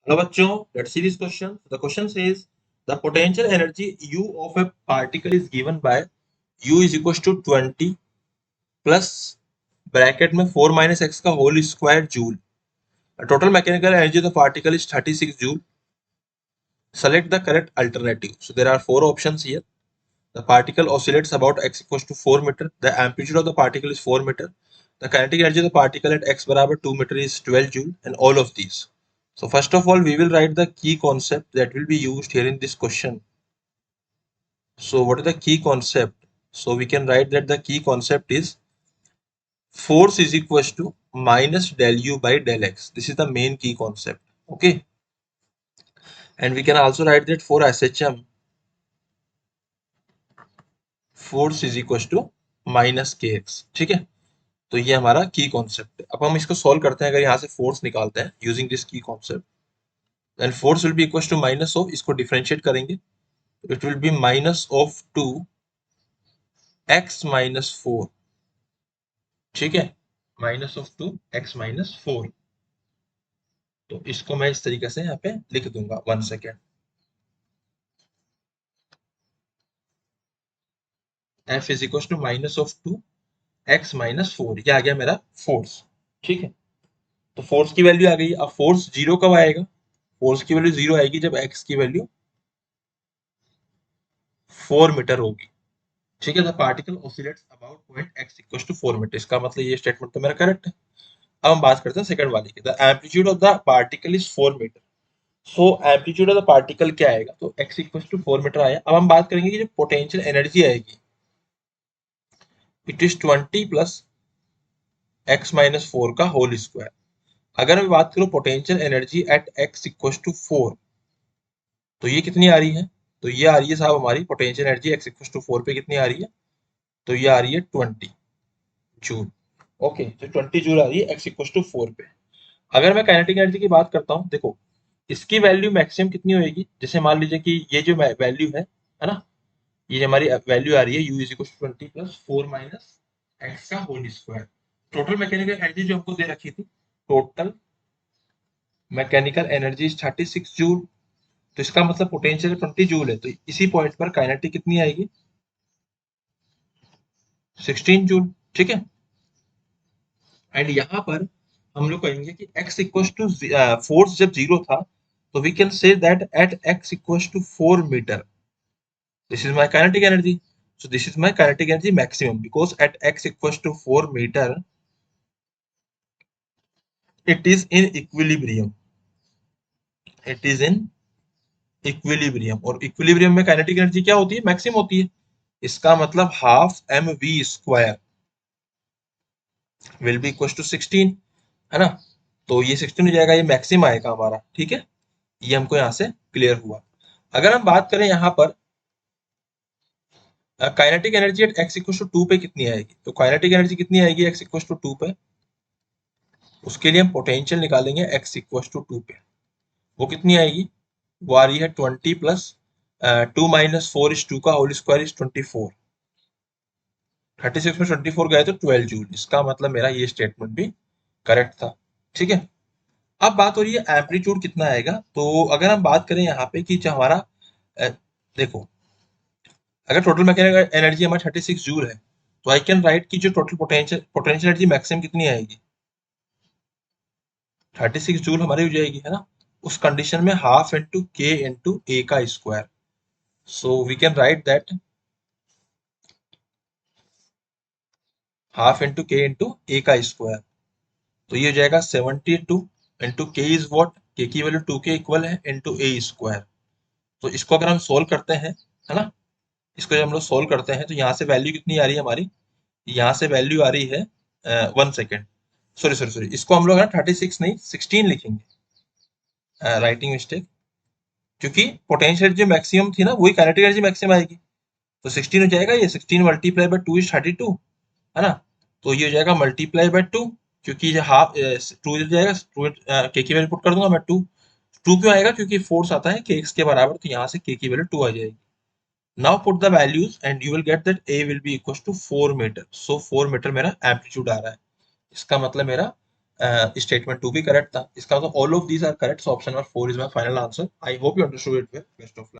Hello बच्चों, let's see this question. The question says the potential energy U of a particle is given by U is equals to 20 plus bracket में 4 minus x का whole square joule. The total mechanical energy of the particle is 36 joule. Select the correct alternative. So there are four options here. The particle oscillates about x equals to 4 meter. The amplitude of the particle is 4 meter. The kinetic energy of the particle at x बराबर 2 meter is 12 joule and all of these. So first of all, we will write the key concept that will be used here in this question. So what is the key concept? So we can write that the key concept is force is equals to minus del u by del x. This is the main key concept. Okay. And we can also write that for SHM, force is equals to minus kx. ठीक है. तो ये हमारा की concept है. अब हम इसको सॉल्व करते हैं. अगर यहाँ से फोर्स निकालते हैं यूजिंग दिस की concept, then force will be equal to minus of, इसको डिफरेंशिएट करेंगे, it will be minus of 2 x minus 4. ठीक है, माइनस ऑफ 2 x माइनस 4. तो इसको मैं इस तरीके से यहाँ पे लिख दूंगा. 1 second. f is equal to minus of 2 x minus 4. ये आ गया मेरा फोर्स. ठीक है, तो फोर्स की वैल्यू आ गई. अब फोर्स जीरो कब आएगा? फोर्स की वैल्यू जीरो आएगी जब x की वैल्यू 4 मीटर होगी. ठीक है, the particle oscillates about point x equal to 4 metre. इसका मतलब ये स्टेटमेंट तो मेरा करेक्ट है. अब हम बात करते हैं सेकंड वाले की. The amplitude of the particle is 4 metre. So amplitude of the particle क्या आएगा? तो x इक्वल टू 4 मीटर आया. अब हम बात करेंगे कि जो पोटेंशियल एनर्जी आएगी, it is 20 plus x minus 4 का होल स्क्वायर. अगर मैं बात करूं potential energy at x equal to 4, तो ये कितनी आ रही है? तो ये आ रही है साहब हमारी potential energy x equal to 4 पे कितनी आ रही है? तो ये आ रही है 20 जूल. ओके, तो 20 जूल आ रही है x इक्वल टू 4 पे. अगर मैं काइनेटिक एनर्जी की बात करता हूँ, देखो इसकी वैल्यू मैक्सिमम कितनी होगी? जैसे मान लीजिए कि ये जो वैल्यू है ना, ये जो हमारी वैल्यू आ रही है u is equal to 20 plus 4 minus x का whole square. Total mechanical energy जो हमको दे रखी थी, टोटल मैकेनिकल एनर्जी 36 जूल. तो इसका मतलब पोटेंशियल 20 जूल है, तो इसी पॉइंट पर काइनेटिक कितनी आएगी? 16 जूल. ठीक है, एंड यहाँ पर हम लोग कहेंगे कि x इक्वल टू फोर्स जब जीरो था, तो we can say that at x equal to 4 metre, this is my kinetic energy. So this is my kinetic energy maximum because at x equals to 4 meter, it is in equilibrium. It is in equilibrium. और equilibrium में kinetic energy क्या होती है? Maximum होती है. इसका मतलब half mv square will be equal to 16, है ना. तो ये 16 हो जाएगा, ये मैक्सिमम आएगा हमारा. ठीक है, ये हमको यहाँ से क्लियर हुआ. अगर हम बात करें यहाँ पर kinetic energy at x equal to 2 पे कितनी आएगी, तो काइनेटिक एनर्जी कितनी आएगी x इक्वल टू 2 पे? उसके लिए हम पोटेंशियल निकालेंगे x इक्वल टू 2 पे. वो कितनी आएगी? वो आ रही है 20 प्लस 2 माइनस 4 इज 2 का होल स्क्वायर इज 24. 36 में 24 गए तो 12 जूल. इसका मतलब मेरा ये स्टेटमेंट भी करेक्ट था. ठीक है, अब बात हो रही है एम्पलीट्यूड कितना आएगा. तो अगर हम बात करें यहाँ पे कि जो हमारा देखो, अगर टोटल मैकेनिकल एनर्जी हमारी 36 जूल है, तो आई कैन राइट की जो टोटल पोटेंशियल एनर्जी मैक्सिमम कितनी आएगी? 36 जूल हमारी हो जाएगी, है ना. उस कंडीशन में half into k into A का square. So we can write that half into k into A का स्क्वायर. तो ये हो जाएगा 72 इंटू के इज वॉट, के की वैल्यू 2 के इक्वल है इंटू ए स्क्वायर. तो इसको अगर हम सोल्व करते हैं, है ना, इसको जब हम लोग सोल्व करते हैं तो यहाँ से वैल्यू कितनी आ रही है हमारी? यहाँ से वैल्यू आ रही है 1 सेकेंड, सॉरी सॉरी सॉरी, इसको हम लोग है 36 नहीं 16 लिखेंगे. राइटिंग मिस्टेक, क्योंकि पोटेंशियल एनर्जी मैक्सिमम थी ना, वही काइनेटिक एनर्जी मैक्सिमम आएगी. तो 16 हो जाएगा, ये 16 मल्टीप्लाई बाय 2 इज 32, है ना. तो ये हो जाएगा मल्टीप्लाई बाय 2, क्योंकि ये हाफ 2 हो जाएगा, के की वैल्यू पुट कर दूंगा मैं 2. 2 क्यों आएगा? क्योंकि फोर्स आता है के एक्स के बराबर, तो यहाँ से के की वैल्यू 2 आ जाएगी. Now put the values and you will get that A will be equal to 4 metre. सो 4 मीटर मेरा एम्पलीट्यूड आ रहा है. इसका मतलब मेरा स्टेटमेंट 2 भी करेक्ट था, इसका मतलब all of these are correct, so option number 4 is my final answer. I hope you understood it well, best of